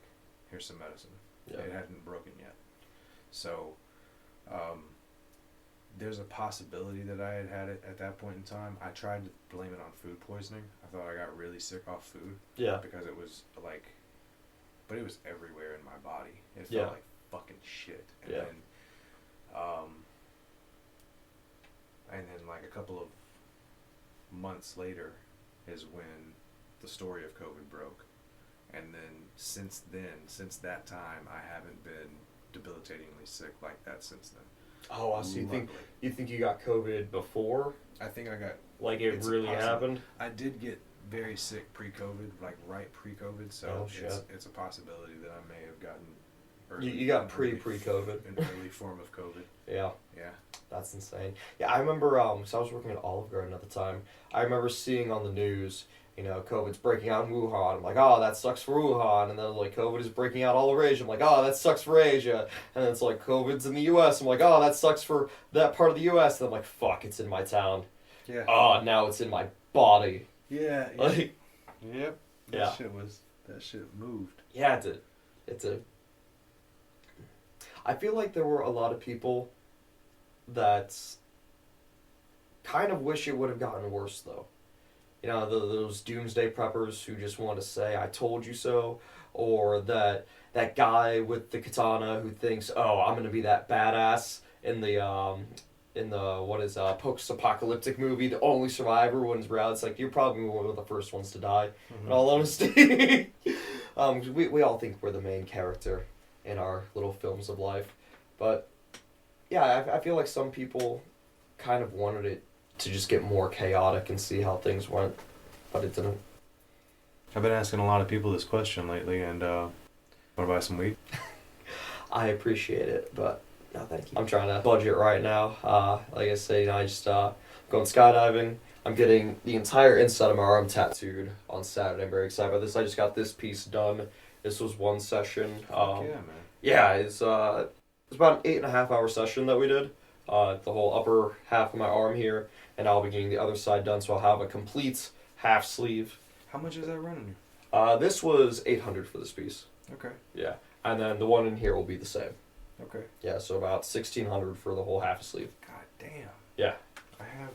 Here's some medicine." Yeah. It hadn't broken yet, so there's a possibility that I had it at that point in time. I tried to blame it on food poisoning. I thought I got really sick off food. Yeah. Because it was like, but it was everywhere in my body. It felt like fucking shit. And then like a couple of months later is when the story of COVID broke. And then since that time, I haven't been debilitatingly sick like that since then. Oh, so you think you got COVID before? I think I got... Like it really happened? I did get very sick pre-COVID, like right pre-COVID, so it's a possibility that I may have gotten... You got pre-COVID. An early form of COVID. Yeah. Yeah. That's insane. Yeah, I remember, so I was working at Olive Garden at the time. I remember seeing on the news, you know, COVID's breaking out in Wuhan. I'm like, oh, that sucks for Wuhan. And then, like, COVID is breaking out all over Asia. I'm like, oh, that sucks for Asia. And then it's like, COVID's in the U.S. I'm like, oh, that sucks for that part of the U.S. And I'm like, fuck, it's in my town. Yeah. Oh, now it's in my body. Yeah. Like, yep. That shit moved. Yeah, it did. I feel like there were a lot of people that kind of wish it would have gotten worse, though. You know, those doomsday preppers who just want to say, I told you so, or that guy with the katana who thinks, oh, I'm going to be that badass in the post-apocalyptic movie, the only survivor when it's reality. It's like, you're probably one of the first ones to die, in all honesty. We all think we're the main character in our little films of life. But, yeah, I feel like some people kind of wanted it to just get more chaotic and see how things went, but it didn't. I've been asking a lot of people this question lately, and want to buy some weed? I appreciate it, but no, thank you. I'm trying to budget right now. Like I say, I just going skydiving. I'm getting the entire inside of my arm tattooed on Saturday. I'm very excited about this. I just got this piece done. This was one session. Yeah, man. Yeah, it's about an 8.5-hour session that we did. The whole upper half of my arm here, and I'll be getting the other side done, so I'll have a complete half sleeve. How much is that running you? This was $800 for this piece. Okay. Yeah, and then the one in here will be the same. Okay. Yeah, so about $1,600 for the whole half sleeve. God damn. Yeah. I have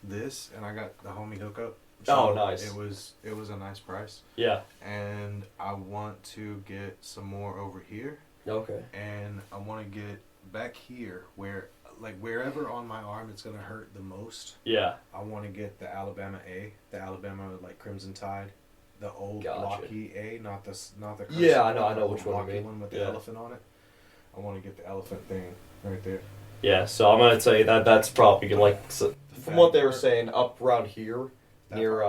this, and I got the homie hookup. So oh, nice. It was a nice price. Yeah. And I want to get some more over here. Okay. And I want to get back here where, like, wherever on my arm it's gonna hurt the most. Yeah. I want to get the Alabama A, the Alabama like Crimson Tide, the old Gotcha. blocky A, not the Yeah, I know which one you mean. One with the elephant on it. I want to get the elephant thing right there. Yeah, so I'm gonna tell you that's probably like from what they were saying up around here near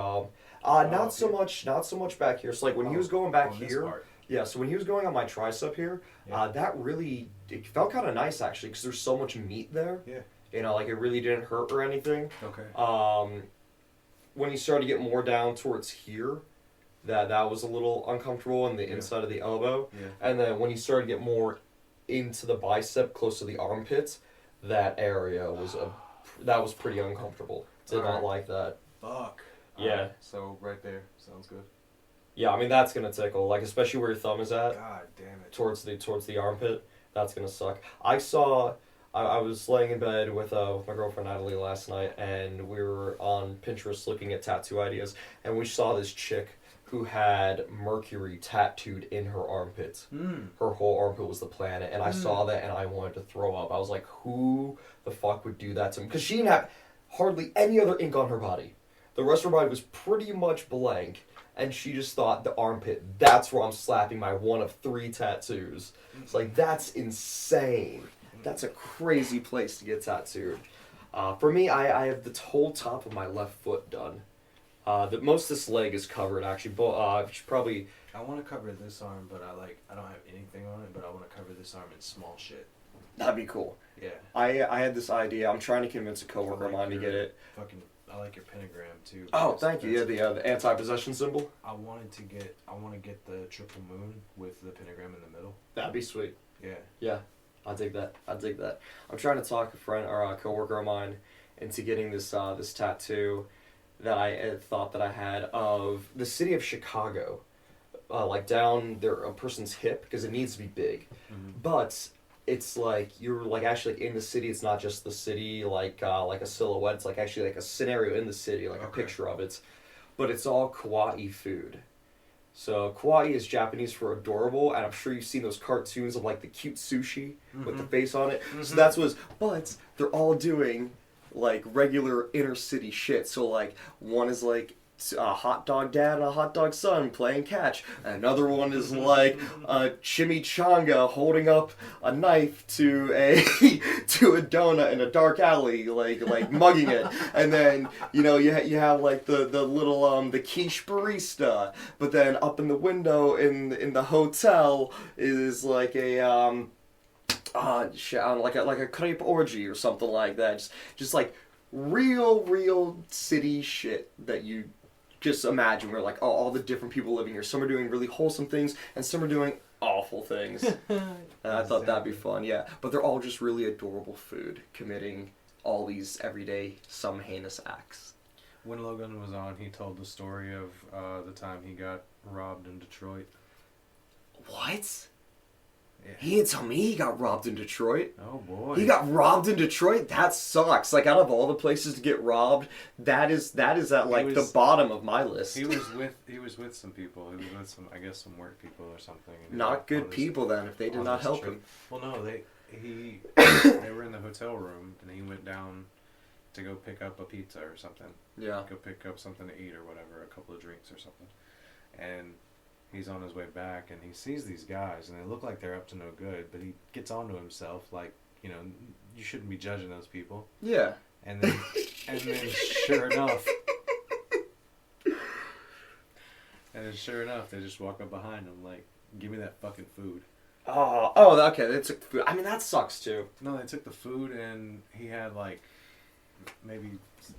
not so much back here. So like when he was going back here. Yeah, so when he was going on my tricep here, that really, it felt kind of nice actually, because there's so much meat there. Yeah. You know, like it really didn't hurt or anything. Okay. When he started to get more down towards here, that was a little uncomfortable in the inside of the elbow. Yeah. And then when he started to get more into the bicep, close to the armpits, that area was pretty uncomfortable. Did not like that. Fuck. Yeah. So right there, sounds good. Yeah, I mean that's gonna tickle, like especially where your thumb is at. God damn it. Towards the armpit, that's gonna suck. I was laying in bed with my girlfriend Natalie last night, and we were on Pinterest looking at tattoo ideas, and we saw this chick who had Mercury tattooed in her armpits. Her whole armpit was the planet, and I saw that and I wanted to throw up. I was like, who the fuck would do that to me? Because she didn't have hardly any other ink on her body. The rest of her body was pretty much blank. and she just thought the armpit, that's where I'm slapping my one of 3 tattoos. It's like, that's insane. That's a crazy place to get tattooed. For me, I have the whole top of my left foot done. Most of this leg is covered, actually. But should probably... I want to cover this arm, but I don't have anything on it, but I want to cover this arm in small shit. That'd be cool. Yeah. I had this idea. I'm trying to convince a coworker of mine to get it. I like your pentagram too. Oh, thank you. Yeah, the anti-possession symbol. I want to get the triple moon with the pentagram in the middle. That'd be sweet. Yeah. Yeah, I'll dig that. I'm trying to talk a friend or a coworker of mine into getting this tattoo that I had thought that I had of the city of Chicago, like down a person's hip, because it needs to be big, but it's like you're like actually in the city. It's not just the city like a silhouette. It's like actually like a scenario in the city, like a picture of it, but it's all kawaii food. So kawaii is Japanese for adorable, and I'm sure you've seen those cartoons of like the cute sushi with the face on it. So that's but they're all doing like regular inner city shit. So like one is like a hot dog dad and a hot dog son playing catch. Another one is like a chimichanga holding up a knife to a donut in a dark alley, like mugging it. And then you have like the little the quiche barista. But then up in the window in the hotel is like a like a crepe orgy or something like that. Just like real city shit that you just imagine. We're like, oh, all the different people living here. Some are doing really wholesome things, and some are doing awful things. And I thought that'd be fun, yeah. But they're all just really adorable food, committing all these everyday, some heinous acts. When Logan was on, he told the story of the time he got robbed in Detroit. What? Yeah. He didn't tell me he got robbed in Detroit. Oh boy. He got robbed in Detroit? That sucks. Like, out of all the places to get robbed, that is at like the bottom of my list. He was with some people. He was with some work people or something. Not good people then, if they did not help him. Well, no, they were in the hotel room, and he went down to go pick up a pizza or something. Yeah. Go pick up something to eat or whatever, a couple of drinks or something. And he's on his way back, and he sees these guys, and they look like they're up to no good, but he gets onto himself, like, you shouldn't be judging those people. Yeah. And then sure enough, they just walk up behind him, like, give me that fucking food. Oh, okay, they took food. I mean, that sucks, too. No, they took the food, and he had, like, maybe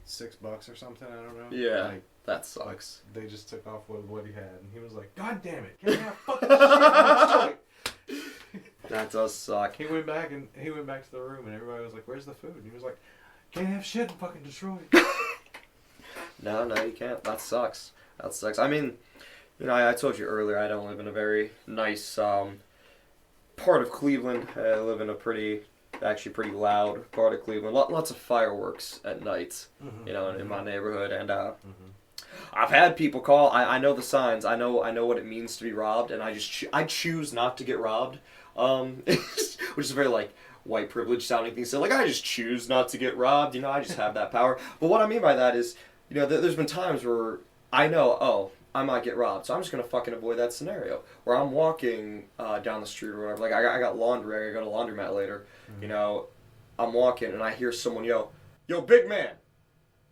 $6 or something, I don't know. Yeah. Like, that sucks. They just took off with what he had, and he was like, God damn it, can I have fucking shit in Detroit? That does suck. He went back to the room, and everybody was like, where's the food? And he was like, can't have shit in fucking Detroit. No, you can't. That sucks. I mean, I told you earlier, I don't live in a very nice part of Cleveland. I live in a pretty loud part of Cleveland. Lots of fireworks at night, in my neighborhood, and I've had people call. I know the signs. I know what it means to be robbed, and I choose not to get robbed, which is a very like white privilege sounding thing. So like I just choose not to get robbed. I just have that power. But what I mean by that is, there's been times where I know, I might get robbed, so I'm just gonna fucking avoid that scenario. Where I'm walking down the street or whatever. Like I got laundry. I got to go to laundromat later. I'm walking and I hear someone yell, "Yo, big man!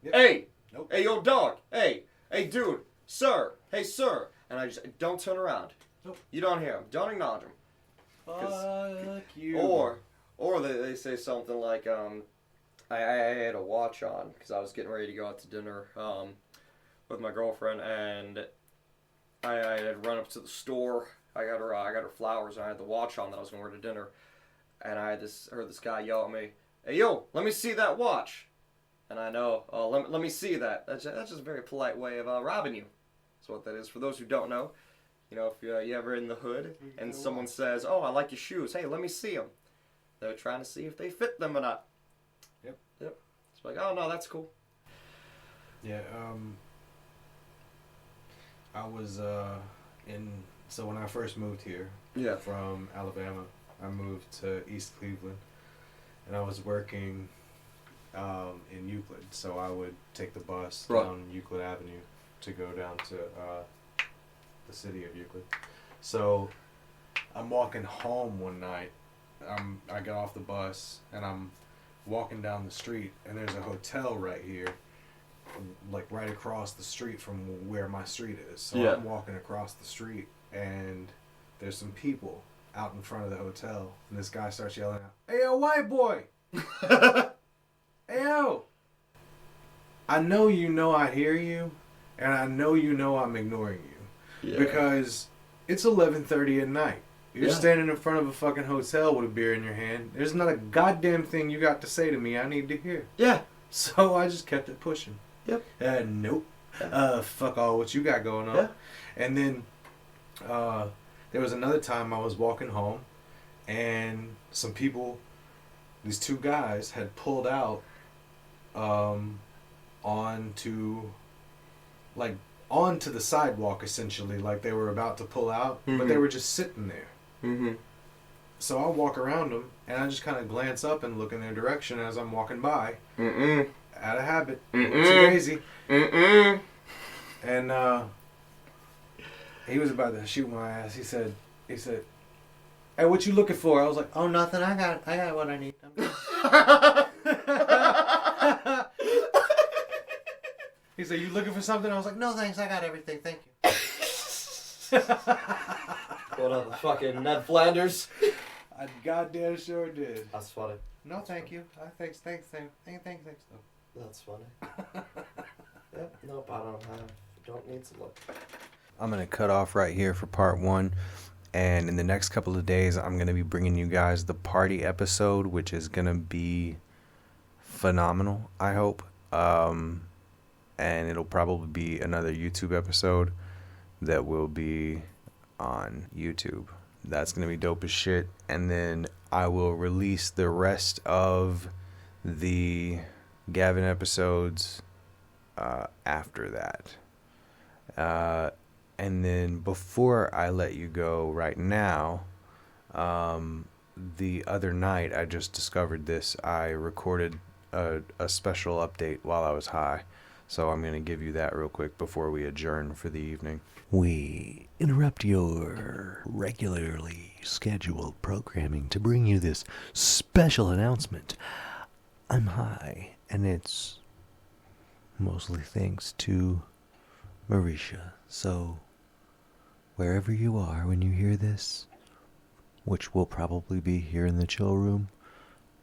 Yep. Hey! Nope. Hey, yo, dog! Hey, dude! Sir! Hey, sir!" And I just don't turn around. Nope. You don't hear him. Don't acknowledge him. Fuck you. Or they say something like, I had a watch on because I was getting ready to go out to dinner with my girlfriend, and I had run up to the store. I got her flowers, and I had the watch on that I was going to wear to dinner. And I heard this guy yell at me, "Hey, yo, let me see that watch." And I know, let me see that. That's just a very polite way of robbing you. That's what that is. For those who don't know, if you're ever in the hood and someone says, "Oh, I like your shoes. Hey, let me see them." They're trying to see if they fit them or not. Yep. It's like, oh, no, that's cool. Yeah, I was so when I first moved here from Alabama, I moved to East Cleveland, and I was working in Euclid, so I would take the bus down Euclid Avenue to go down to the city of Euclid. So I'm walking home one night. I got off the bus and I'm walking down the street, and there's a hotel right here, like right across the street from where my street is. So Yeah. I'm walking across the street, and there's some people out in front of the hotel, and this guy starts yelling out, "Hey, yo, white boy! Hey, yo! I know I hear you, and I know I'm ignoring you. Yeah. Because it's 11:30 at night. You're Yeah. standing in front of a fucking hotel with a beer in your hand. There's not a goddamn thing you got to say to me I need to hear." Yeah. So I just kept it pushing. Yep. Nope. Fuck all what you got going on. Yeah. And then there was another time I was walking home, and some people, these two guys, had pulled out onto the sidewalk, essentially, like they were about to pull out, but they were just sitting there. Mm-hmm. So I walk around them, and I just kind of glance up and look in their direction as I'm walking by. Mm-mm. Out of habit. Mm-mm. Too lazy. Mm-mm. And he was about to shoot my ass. He said, "Hey, what you looking for?" I was like, "Oh, nothing. I got what I need." He said, "You looking for something?" I was like, "No, thanks. I got everything. Thank you." What up, the fucking Ned Flanders? I goddamn sure did. That's funny. No, thank you. Thanks. Thanks. That's funny. Yep. Nope, I don't need to look. I'm going to cut off right here for part 1. And in the next couple of days, I'm going to be bringing you guys the party episode, which is going to be phenomenal, I hope. And it'll probably be another YouTube episode that will be on YouTube. That's going to be dope as shit. And then I will release the rest of the Gavin episodes after that. And then before I let you go right now, the other night I just discovered this. I recorded a special update while I was high. So I'm going to give you that real quick before we adjourn for the evening. We interrupt your regularly scheduled programming to bring you this special announcement. I'm high, and it's mostly thanks to Myreecia. So, wherever you are when you hear this, which will probably be here in the chill room,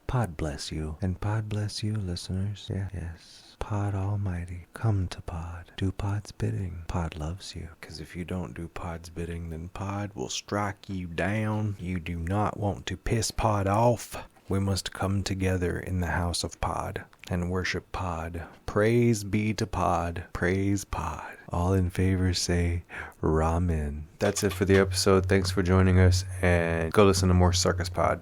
Pod bless you. And Pod bless you, listeners. Yeah, yes. Pod almighty. Come to Pod. Do Pod's bidding. Pod loves you. Because if you don't do Pod's bidding, then Pod will strike you down. You do not want to piss Pod off. We must come together in the house of Pod and worship Pod. Praise be to Pod. Praise Pod. All in favor say Ramen. That's it for the episode. Thanks for joining us, and go listen to more Circus Pod.